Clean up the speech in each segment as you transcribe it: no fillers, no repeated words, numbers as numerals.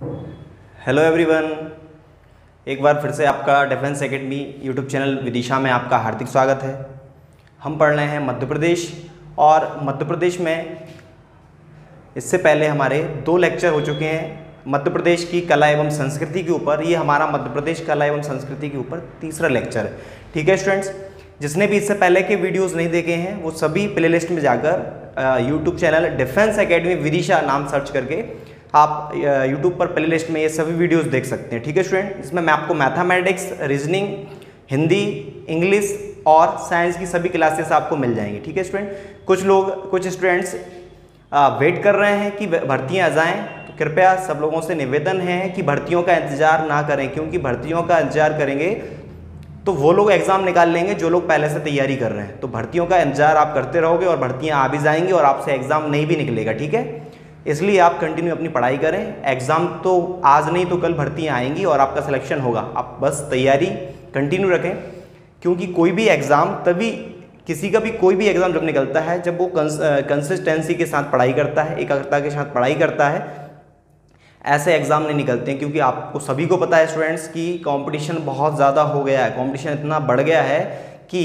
Hello everyone, एक बार फिर से आपका defence academy YouTube channel Vidisha में आपका हार्दिक स्वागत है। हम पढ़ रहे हैं मध्य प्रदेश, और मध्य प्रदेश में इससे पहले हमारे 2 लेक्चर हो चुके हैं मध्य प्रदेश की कला एवं संस्कृति के ऊपर। ये हमारा मध्य प्रदेश कला एवं संस्कृति के ऊपर तीसरा लेक्चर है। ठीक है स्टूडेंट्स, जिसने भी इससे पहले के वीडियोस नहीं देखे हैं वो सभी प्लेलिस्ट में जाकर YouTube channel defence academy Vidisha नाम सर्च करके आप यूट्यूब पर प्लेलिस्ट में ये सभी वीडियोस देख सकते हैं। ठीक है स्टूडेंट, इसमें मैं आपको मैथमेटिक्स, रीजनिंग, हिंदी, इंग्लिश और साइंस की सभी क्लासेस आपको मिल जाएंगी। ठीक है स्टूडेंट, कुछ स्टूडेंट्स वेट कर रहे हैं कि भर्तियां आ जाएं, तो कृपया सब लोगों से निवेदन है कि भर्तियों का इंतजार ना करें, क्योंकि भर्तियों का इंतजार करेंगे तो वो लोग एग्जाम निकाल लेंगे जो लोग पहले से तैयारी कर रहे हैं। तो भर्तियों का इंतजार आप करते रहोगे और भर्तियां आ भी जाएंगी और आपसे एग्जाम नहीं भी निकलेगा। ठीक है, इसलिए आप कंटिन्यू अपनी पढ़ाई करें। एग्जाम तो आज नहीं तो कल भर्तियां आएंगी और आपका सिलेक्शन होगा। आप बस तैयारी कंटिन्यू रखें, क्योंकि कोई भी एग्ज़ाम तभी, किसी का भी कोई भी एग्ज़ाम जब निकलता है जब वो कंसिस्टेंसी के साथ पढ़ाई करता है, एकाग्रता के साथ पढ़ाई करता है। ऐसे एग्ज़ाम नहीं निकलते हैं, क्योंकि आपको सभी को पता है स्टूडेंट्स कि कंपटीशन बहुत ज़्यादा हो गया है। कंपटीशन इतना बढ़ गया है कि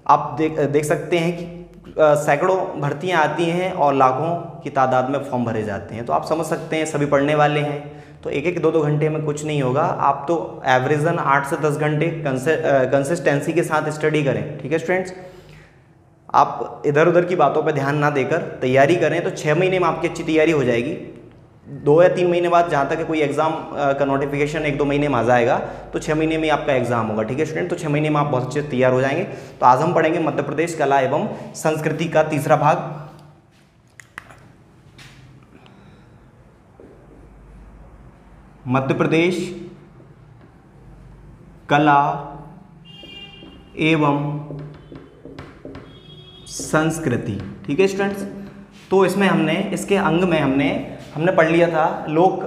आप देख सकते हैं कि सैकड़ों भर्तियां आती हैं और लाखों की तादाद में फॉर्म भरे जाते हैं। तो आप समझ सकते हैं सभी पढ़ने वाले हैं, तो एक एक 2 घंटे में कुछ नहीं होगा। आप तो एवरेजन 8 से 10 घंटे कंसिस्टेंसी के साथ स्टडी करें। ठीक है स्टूडेंट्स, आप इधर उधर की बातों पर ध्यान ना देकर तैयारी करें, तो 6 महीने में आपकी अच्छी तैयारी हो जाएगी। 2 या 3 महीने बाद जहाँ तक कोई एग्जाम का नोटिफिकेशन 1-2 महीने में आ जाएगा, तो 6 महीने में आपका एग्जाम होगा। ठीक है स्टूडेंट, तो 6 महीने में आप बहुत अच्छे तैयार हो जाएंगे। तो आज हम पढ़ेंगे मध्य प्रदेश कला एवं संस्कृति का तीसरा भाग। मध्य प्रदेश कला एवं संस्कृति। ठीक है स्टूडेंट्स, तो इसमें हमने इसके अंग में हमने पढ़ लिया था लोक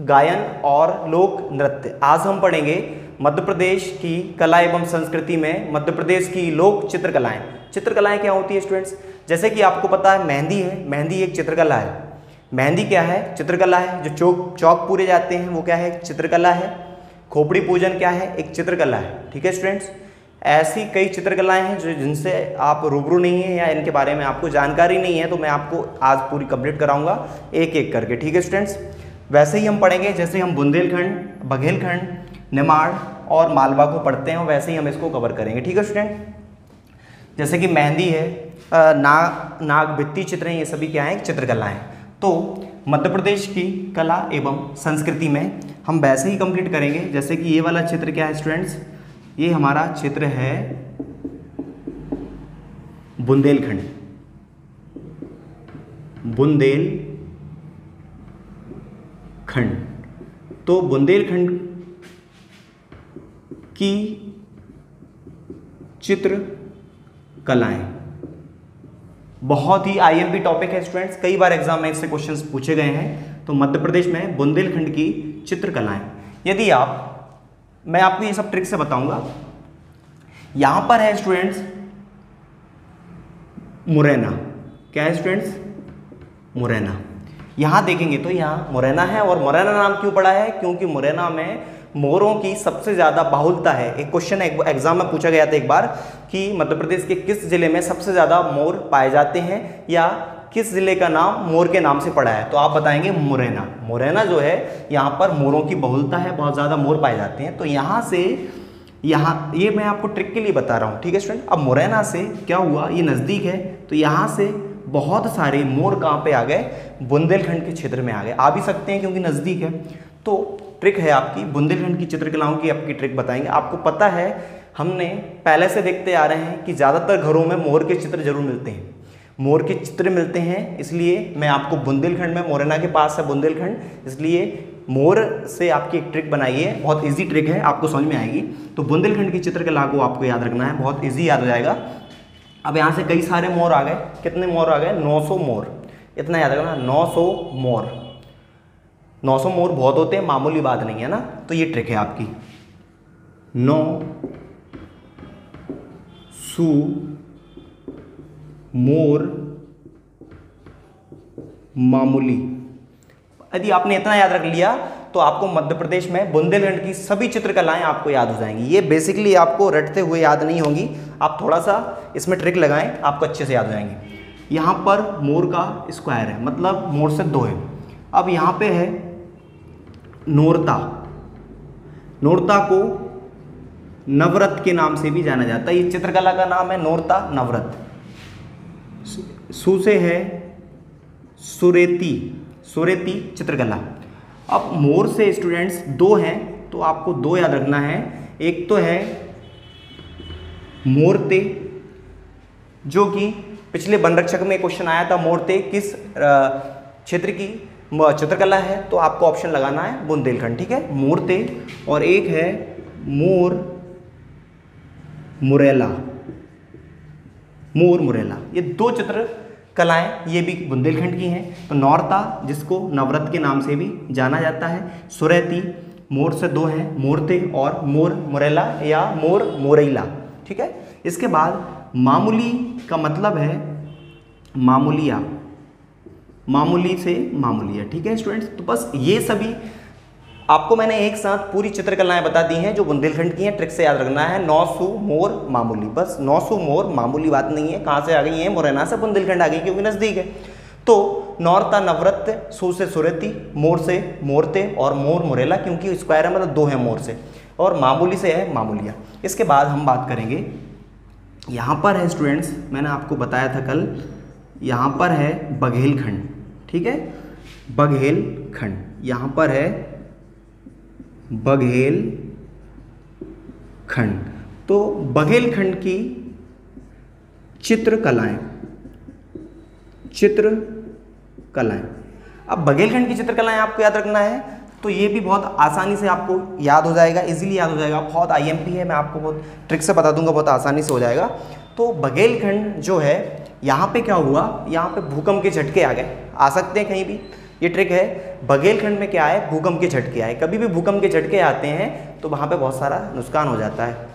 गायन और लोक नृत्य। आज हम पढ़ेंगे मध्य प्रदेश की कला एवं संस्कृति में मध्य प्रदेश की लोक चित्रकलाएं। चित्रकलाएं क्या होती है स्टूडेंट्स? जैसे कि आपको पता है मेहंदी है, मेहंदी एक चित्रकला है। मेहंदी क्या है? चित्रकला है। जो चौक पूरे जाते हैं वो क्या है? चित्रकला है। खोपड़ी पूजन क्या है? एक चित्रकला है। ठीक है स्टूडेंट्स, ऐसी कई चित्रकलाएं हैं जो जिनसे आप रूबरू नहीं है या इनके बारे में आपको जानकारी नहीं है, तो मैं आपको आज पूरी कंप्लीट कराऊंगा एक एक करके। ठीक है स्टूडेंट्स, वैसे ही हम पढ़ेंगे जैसे हम बुंदेलखंड, बघेलखंड, निमाड़ और मालवा को पढ़ते हैं, वैसे ही हम इसको कवर करेंगे। ठीक है स्टूडेंट, जैसे कि मेहंदी है, नाग भित्ति चित्र हैं, ये सभी क्या हैं? चित्रकलाएं। तो मध्य प्रदेश की कला एवं संस्कृति में हम वैसे ही कंप्लीट करेंगे जैसे कि ये वाला चित्र क्या है स्टूडेंट्स? ये हमारा चित्र है बुंदेलखंड। तो बुंदेलखंड की चित्र कलाएं बहुत ही आईएमपी टॉपिक है स्टूडेंट्स, कई बार एग्जाम में इससे क्वेश्चंस पूछे गए हैं। तो मध्य प्रदेश में बुंदेलखंड की चित्रकलाएं, यदि मैं आपको ये सब ट्रिक से बताऊंगा। यहां पर है स्टूडेंट्स मुरैना। क्या है स्टूडेंट्स? मुरैना। यहां देखेंगे तो यहां मुरैना है, और मुरैना नाम क्यों पड़ा है? क्योंकि मुरैना में मोरों की सबसे ज्यादा बाहुलता है। एक क्वेश्चन एग्जाम में पूछा गया था एक बार कि मध्य प्रदेश के किस जिले में सबसे ज्यादा मोर पाए जाते हैं, या किस जिले का नाम मोर के नाम से पड़ा है, तो आप बताएंगे मुरैना। मुरैना जो है यहाँ पर मोरों की बहुलता है, बहुत ज़्यादा मोर पाए जाते हैं। तो यहाँ से ये मैं आपको ट्रिक के लिए बता रहा हूँ। ठीक है स्टूडेंट, अब मुरैना से क्या हुआ, ये नज़दीक है, तो यहाँ से बहुत सारे मोर कहाँ पे आ गए? बुंदेलखंड के क्षेत्र में आ गए। आ भी सकते हैं क्योंकि नज़दीक है। तो ट्रिक है आपकी, बुंदेलखंड की चित्रकलाओं की आपकी ट्रिक बताएंगे। आपको पता है हमने पहले से देखते आ रहे हैं कि ज़्यादातर घरों में मोर के चित्र जरूर मिलते हैं, मोर के चित्र मिलते हैं। इसलिए मैं आपको बुंदेलखंड में, मुरैना के पास है बुंदेलखंड, इसलिए मोर से आपकी एक ट्रिक बनाई है। बहुत इजी ट्रिक है, आपको समझ में आएगी। तो बुंदेलखंड की चित्रकला को आपको याद रखना है, बहुत इजी याद हो जाएगा। अब यहाँ से कई सारे मोर आ गए। कितने मोर आ गए? 900 मोर। इतना याद रखना, 900 मोर। 900 मोर बहुत होते हैं, मामूली बात नहीं है ना। तो ये ट्रिक है आपकी, 9 सु मोर मामूली। यदि आपने इतना याद रख लिया तो आपको मध्य प्रदेश में बुंदेलखंड की सभी चित्रकलाएं आपको याद हो जाएंगी। ये बेसिकली आपको रटते हुए याद नहीं होंगी, आप थोड़ा सा इसमें ट्रिक लगाएं, आपको अच्छे से याद हो जाएंगी। यहाँ पर मोर का स्क्वायर है, मतलब मोर से 2 है। अब यहाँ पे है नोरता, नोरता को नवरत के नाम से भी जाना जाता है। ये चित्रकला का नाम है नोरता नवरत। सु से है सुरेती, सुरेती चित्रकला। अब मोर से स्टूडेंट्स 2 हैं तो आपको 2 याद रखना है। एक तो है मोरते, जो कि पिछले वनरक्षक में क्वेश्चन आया था, मोरते किस क्षेत्र की चित्रकला है, तो आपको ऑप्शन लगाना है बुंदेलखंड, ठीक है, मोरते। और एक है मोर मुरैला, मोर मुरैला। ये 2 चित्रकलाएं ये भी बुंदेलखंड की हैं। तो नौरता, जिसको नवरत के नाम से भी जाना जाता है, सुरैती, मोर से 2 हैं, मोरते और मोर मुरैला या मोर मोरैला, ठीक है। इसके बाद मामूली का मतलब है मामूलिया, मामूली से मामूलिया, ठीक है स्टूडेंट्स। तो बस ये सभी आपको मैंने एक साथ पूरी चित्रकलाएं बता दी हैं जो बुंदेलखंड की हैं। ट्रिक से याद रखना है, 9 सु मोर मामूली, बस 9 सु मोर मामूली बात नहीं है। कहाँ से आ गई है? मुरैना से बुंदेलखंड आ गई, क्योंकि नज़दीक है। तो नौरता नवरत, सु से सुरती, मोर से मोरते और मोर मुरैला, क्योंकि स्क्वायर है मतलब 2 है मोर से, और मामूली से है मामूलिया। इसके बाद हम बात करेंगे, यहाँ पर है स्टूडेंट्स, मैंने आपको बताया था कल, यहाँ पर है बघेलखंड, ठीक है, बघेलखंड। यहाँ पर है बघेलखंड। तो बघेलखंड की चित्रकलाएं, चित्रकलाएं। अब बघेलखंड की चित्रकलाएं आपको याद रखना है, तो ये भी बहुत आसानी से आपको याद हो जाएगा, इजीली याद हो जाएगा। बहुत आईएमपी है, मैं आपको बहुत ट्रिक से बता दूंगा, बहुत आसानी से हो जाएगा। तो बघेलखंड जो है, यहाँ पे क्या हुआ, यहाँ पे भूकंप के झटके आ गए, आ सकते हैं कहीं भी, ये ट्रिक है। बघेलखंड में क्या है, भूकंप के झटके आए। कभी भी भूकंप के झटके आते हैं तो वहाँ पे बहुत सारा नुकसान हो जाता है,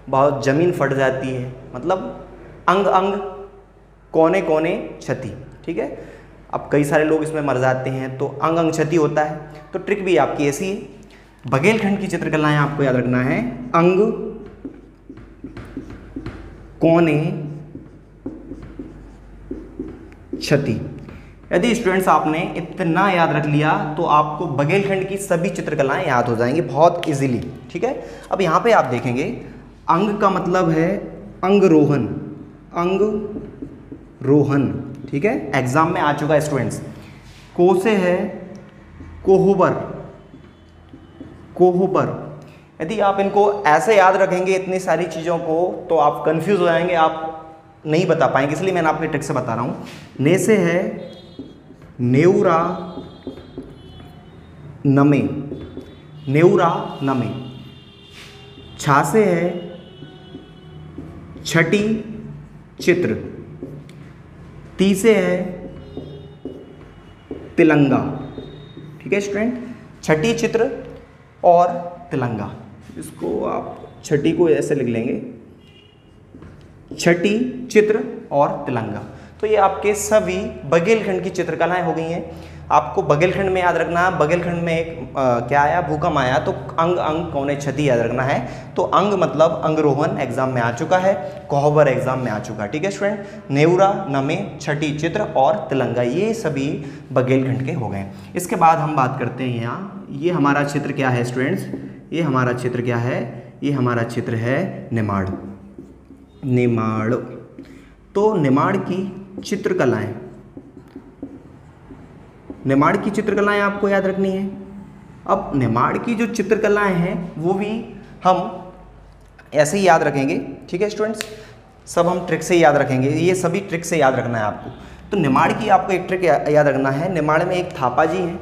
बहुत ज़मीन फट जाती है, मतलब अंग अंग कोने कोने क्षति, ठीक है। अब कई सारे लोग इसमें मर जाते हैं, तो अंग अंग क्षति होता है। तो ट्रिक भी आपकी ऐसी है। बघेलखंड की चित्रकलाएं आपको याद रखना है, अंग कोने क्षति। यदि स्टूडेंट्स आपने इतना याद रख लिया तो आपको बघेलखंड की सभी चित्रकलाएं याद हो जाएंगी बहुत इजीली, ठीक है। अब यहाँ पे आप देखेंगे, अंग का मतलब है अंगरोहन, अंगरोहन, ठीक है, एग्जाम में आ चुका है स्टूडेंट्स। को से है कोहबर, कोहबर। यदि आप इनको ऐसे याद रखेंगे इतनी सारी चीज़ों को, तो आप कंफ्यूज हो जाएंगे, आप नहीं बता पाएंगे, इसलिए मैंने आपकी ट्रिक से बता रहा हूँ। ने से है नेउरा नमे, नेउरा नमे। छा से है छठी चित्र। ती से है तिलंगा, ठीक है स्टूडेंट, छठी चित्र और तिलंगा। इसको आप छठी को ऐसे लिख लेंगे, छठी चित्र और तिलंगा। तो ये आपके सभी बघेलखंड की चित्रकलाएं हो गई हैं। आपको बघेलखंड में याद रखना है, बघेलखंड में एक क्या आया, भूकंप आया, तो अंग अंग कोने क्षति याद रखना है। तो अंग मतलब अंगरोहन एग्जाम में आ चुका है, कोहबर एग्जाम में आ चुका है, ठीक है स्टूडेंट। नेउरा नमे, छठी चित्र और तिलंगा, ये सभी बघेलखंड के हो गए। इसके बाद हम बात करते हैं, यहाँ ये हमारा क्षेत्र क्या है स्टूडेंट्स, ये हमारा क्षेत्र क्या है, ये हमारा क्षेत्र है निमाड़, निमाड़। तो निमाड़ की चित्रकलाएं, निमाड़ की चित्रकलाएं आपको याद रखनी है। अब निमाड़ की जो चित्रकलाएं हैं वो भी हम ऐसे ही याद रखेंगे, ठीक है स्टूडेंट्स, सब हम ट्रिक से ही याद रखेंगे, ये सभी ट्रिक से याद रखना है आपको। तो निमाड़ की आपको एक ट्रिक याद रखना है। निमाड़ में एक थापा जी हैं,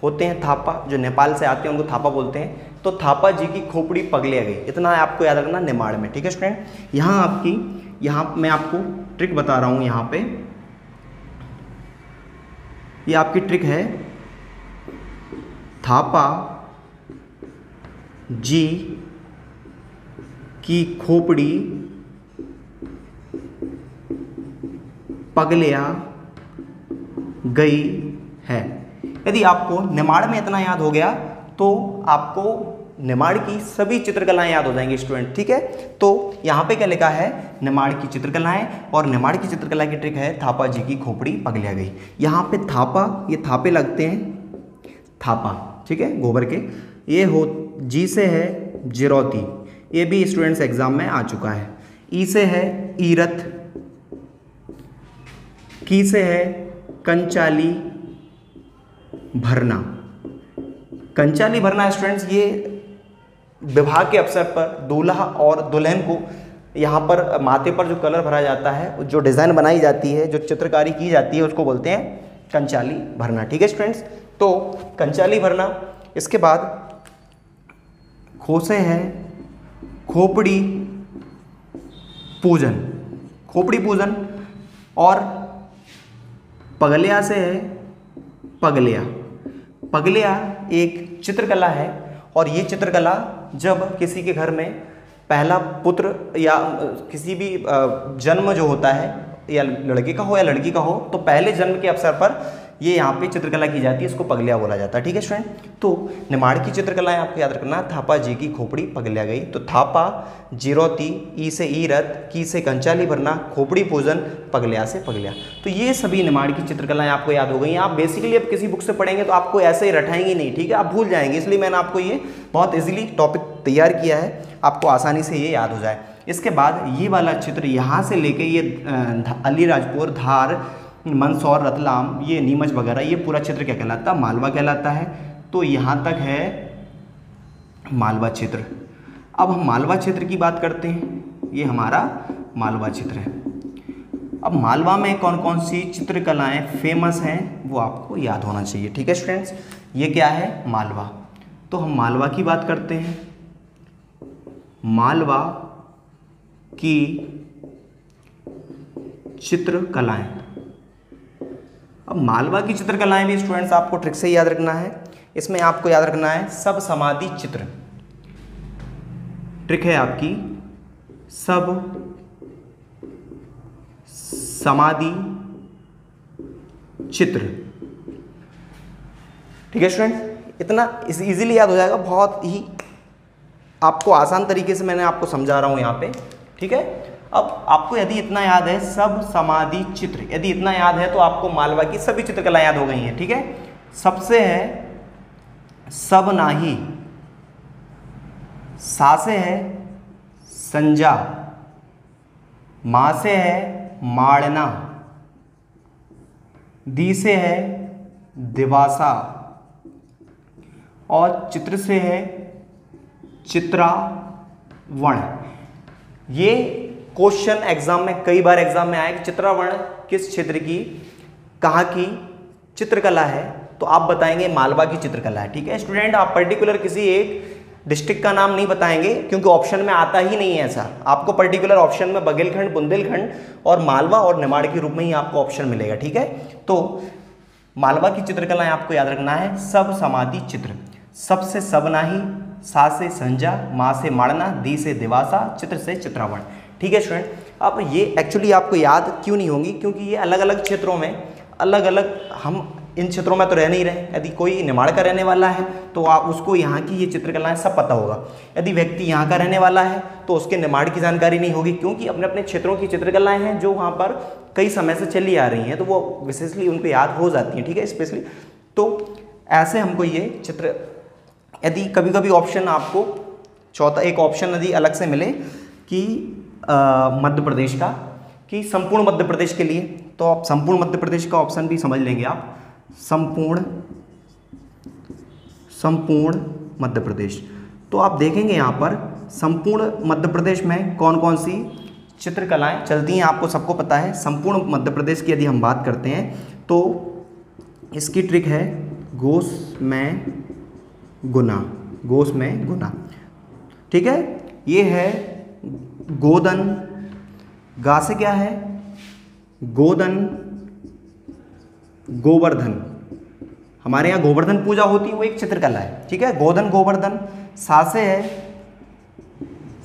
होते हैं थापा, जो नेपाल से आते हैं उनको थापा बोलते हैं। तो थापा जी की खोपड़ी पगले गई, इतना आपको याद रखना निमाड़ में, ठीक है स्टूडेंट। यहाँ आपकी, यहाँ मैं आपको ट्रिक बता रहा हूँ, यहाँ पे ये आपकी ट्रिक है। थापा जी की खोपड़ी पगलिया गई है। यदि आपको निमाड़ में इतना याद हो गया तो आपको निमाड़ की सभी चित्रकलाएं याद हो जाएंगी स्टूडेंट, ठीक है। तो यहाँ पे क्या लिखा है, निमाड़ की चित्रकलाएं, और निमाड़ की चित्रकला की ट्रिक है थापा जी की खोपड़ी पगलिया गई। यहाँ पे थापा, ये थापे लगते हैं, थापा, ठीक है, गोबर के। ये हो जी से है जिरौती, ये भी स्टूडेंट्स एग्जाम में आ चुका है। ई से है ईरत, की से है कंचाली भरना। कंचाली भरना स्टूडेंट्स ये विवाह के अवसर पर दूल्हा और दुल्हन को यहाँ पर माथे पर जो कलर भरा जाता है, जो डिज़ाइन बनाई जाती है, जो चित्रकारी की जाती है, उसको बोलते हैं कंचाली भरना, ठीक है स्टूडेंट्स। तो कंचाली भरना, इसके बाद खो से है खोपड़ी पूजन, खोपड़ी पूजन, और पगलिया से है पगलिया। पगलिया एक चित्रकला है, और ये चित्रकला जब किसी के घर में पहला पुत्र या किसी भी जन्म जो होता है, या लड़के का हो या लड़की का हो, तो पहले जन्म के अवसर पर ये यहाँ पे चित्रकला की जाती है, इसको पगलिया बोला जाता है, ठीक है स्टूडेंट। तो निमाड़ की चित्रकलाएं आपको याद रखना, थापा जी की खोपड़ी पगलिया गई, तो थापा, जिरौती, ई से ईरत, की से कंचाली भरना, खोपड़ी पूजन, पगलिया से पगलिया। तो ये सभी निमाड़ की चित्रकलाएं आपको याद हो गई। आप बेसिकली अब किसी बुक से पढ़ेंगे तो आपको ऐसे ही रटाएंगे नहीं, ठीक है, आप भूल जाएंगे, इसलिए मैंने आपको ये बहुत ईजिली टॉपिक तैयार किया है, आपको आसानी से ये याद हो जाए। इसके बाद ये वाला चित्र यहाँ से लेके ये अलीराजपुर, धार, मंदसौर, रतलाम, ये नीमच वगैरह, ये पूरा क्षेत्र क्या कहलाता है, मालवा कहलाता है। तो यहाँ तक है मालवा क्षेत्र। अब हम मालवा क्षेत्र की बात करते हैं, ये हमारा मालवा क्षेत्र है। अब मालवा में कौन कौन सी चित्रकलाएं फेमस हैं वो आपको याद होना चाहिए, ठीक है स्टूडेंट्स। ये क्या है, मालवा। तो हम मालवा की बात करते हैं, मालवा की चित्रकलाएं। अब मालवा की चित्रकलाएं भी स्टूडेंट्स आपको ट्रिक से याद रखना है। इसमें आपको याद रखना है सब समाधि चित्र, ट्रिक है आपकी सब समाधि चित्र, ठीक है स्टूडेंट। इतना इजीली याद हो जाएगा, बहुत ही आपको आसान तरीके से मैंने आपको समझा रहा हूं यहाँ पे, ठीक है। अब आपको यदि इतना याद है सब समाधि चित्र, यदि इतना याद है तो आपको मालवा की सभी चित्रकला याद हो गई हैं, ठीक है। सबसे है सब नाही, सा से है संजा, मा से है माड़ना, दी से है दिवासा, और चित्र से है चित्रावण। ये क्वेश्चन एग्जाम में कई बार एग्जाम में आया कि चित्रावण किस क्षेत्र की, कहाँ की चित्रकला है, तो आप बताएंगे मालवा की चित्रकला है, ठीक है स्टूडेंट। आप पर्टिकुलर किसी एक डिस्ट्रिक्ट का नाम नहीं बताएंगे, क्योंकि ऑप्शन में आता ही नहीं है ऐसा। आपको पर्टिकुलर ऑप्शन में बघेलखंड, बुंदेलखंड और मालवा और निमाड़ के रूप में ही आपको ऑप्शन मिलेगा, ठीक है। तो मालवा की चित्रकलाएं आपको याद रखना है सब समाधि चित्र, सब से सब नाही, सा से संजा, मा से माड़ना, दी से दिवासा, चित्र से चित्रावण, ठीक है स्टूडेंट। अब ये एक्चुअली आपको याद क्यों नहीं होंगी, क्योंकि ये अलग अलग क्षेत्रों में अलग अलग, हम इन क्षेत्रों में तो रह नहीं रहे। यदि कोई निमाड़ का रहने वाला है तो आप उसको यहाँ की ये चित्रकलाएं सब पता होगा। यदि व्यक्ति यहाँ का रहने वाला है तो उसके निमाड़ की जानकारी नहीं होगी, क्योंकि अपने अपने क्षेत्रों की चित्रकलाएं हैं जो वहाँ पर कई समय से चली आ रही हैं, तो वो विशेषली उनको याद हो जाती हैं, ठीक है स्पेशली। तो ऐसे हमको ये चित्र, यदि कभी कभी ऑप्शन आपको चौथा एक ऑप्शन यदि अलग से मिले कि मध्य प्रदेश का, कि संपूर्ण मध्य प्रदेश के लिए, तो आप संपूर्ण मध्य प्रदेश का ऑप्शन भी समझ लेंगे आप, संपूर्ण मध्य प्रदेश। तो आप देखेंगे यहाँ पर संपूर्ण मध्य प्रदेश में कौन कौन सी चित्रकलाएं चलती हैं, आपको सबको पता है। संपूर्ण मध्य प्रदेश की यदि हम बात करते हैं तो इसकी ट्रिक है गोस में गुना, गोस में गुना, ठीक है। ये है गोदन, गा से क्या है गोदन, गोवर्धन, हमारे यहाँ गोवर्धन पूजा होती है, वो एक चित्रकला है, ठीक है, गोदन गोवर्धन। सा से है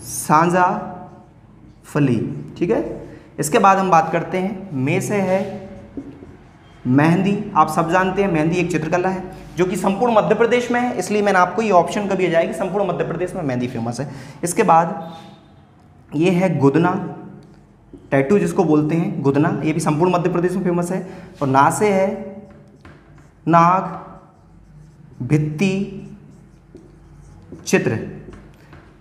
सांजा फली, ठीक है। इसके बाद हम बात करते हैं मे से है मेहंदी आप सब जानते हैं, मेहंदी एक चित्रकला है जो कि संपूर्ण मध्य प्रदेश में है, इसलिए मैंने आपको ये ऑप्शन कभी आ जाएगी, संपूर्ण मध्य प्रदेश में मेहंदी फेमस है। इसके बाद ये है गुदना, टैटू जिसको बोलते हैं गुदना, ये भी संपूर्ण मध्य प्रदेश में फेमस है। और ना से है नाग भित्ति चित्र,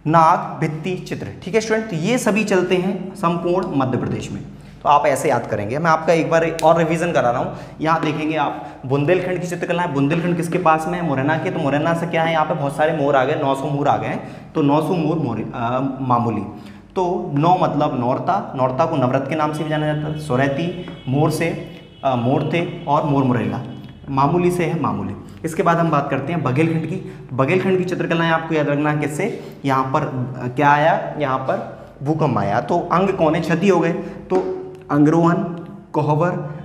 नाग भित्ति चित्र, ठीक है स्टूडेंट। तो ये सभी चलते हैं संपूर्ण मध्य प्रदेश में, तो आप ऐसे याद करेंगे। मैं आपका एक बार और रिवीजन करा रहा हूँ। यहाँ देखेंगे आप बुंदेलखंड की चित्रकला है, बुंदेलखंड किसके पास में है, मुरैना के। तो मुरैना से क्या है, यहाँ पे बहुत सारे मोर आ गए, 900 मोर आ गए हैं, तो 900 मोर मामूली। तो 9 मतलब नौरता, नौरता को नवरत के नाम से भी जाना जाता है। सोरैती मोर से मोर थे, और मोर मुरैला मामूली से है मामूली। इसके बाद हम बात करते हैं बघेलखंड की। बघेलखंड की चित्रकलाएं आपको याद रखना है किससे, यहाँ पर क्या आया, यहाँ पर भूकंप आया, तो अंग कौन है, क्षति हो गए, तो अंगरोहन, कोहबर,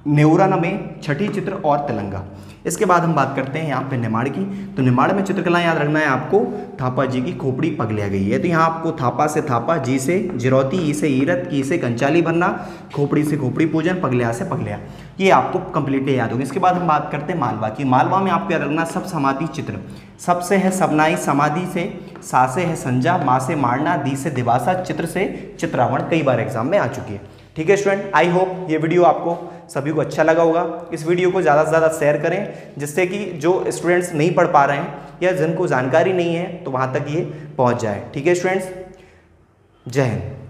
नेउरा में छठी चित्र और तेलंगा। इसके बाद हम बात करते हैं यहाँ पे निमाड़ की। तो निमाड़ में चित्रकला याद रखना है आपको, थापा जी की खोपड़ी पगलिया गई है। तो यहाँ आपको थापा से थापा, जी से जिरौती, ई से ईरत, की से कंचाली बनना, खोपड़ी से खोपड़ी पूजन, पगलिया से पगलिया, ये आपको कंप्लीटली याद होगी। इसके बाद हम बात करते हैं मालवा की। मालवा में आपको याद रखना सब समाधि चित्र, सब से है सबनाई, समाधि से, सा से है संजा, माँ से मारना, दी से दिवासा, चित्र से चित्रावण, कई बार एग्जाम में आ चुकी है। ठीक है स्टूडेंट, आई होप ये वीडियो आपको सभी को अच्छा लगा होगा। इस वीडियो को ज़्यादा से ज़्यादा शेयर करें, जिससे कि जो स्टूडेंट्स नहीं पढ़ पा रहे हैं या जिनको जानकारी नहीं है तो वहाँ तक ये पहुँच जाए। ठीक है स्टूडेंट्स, जय हिंद।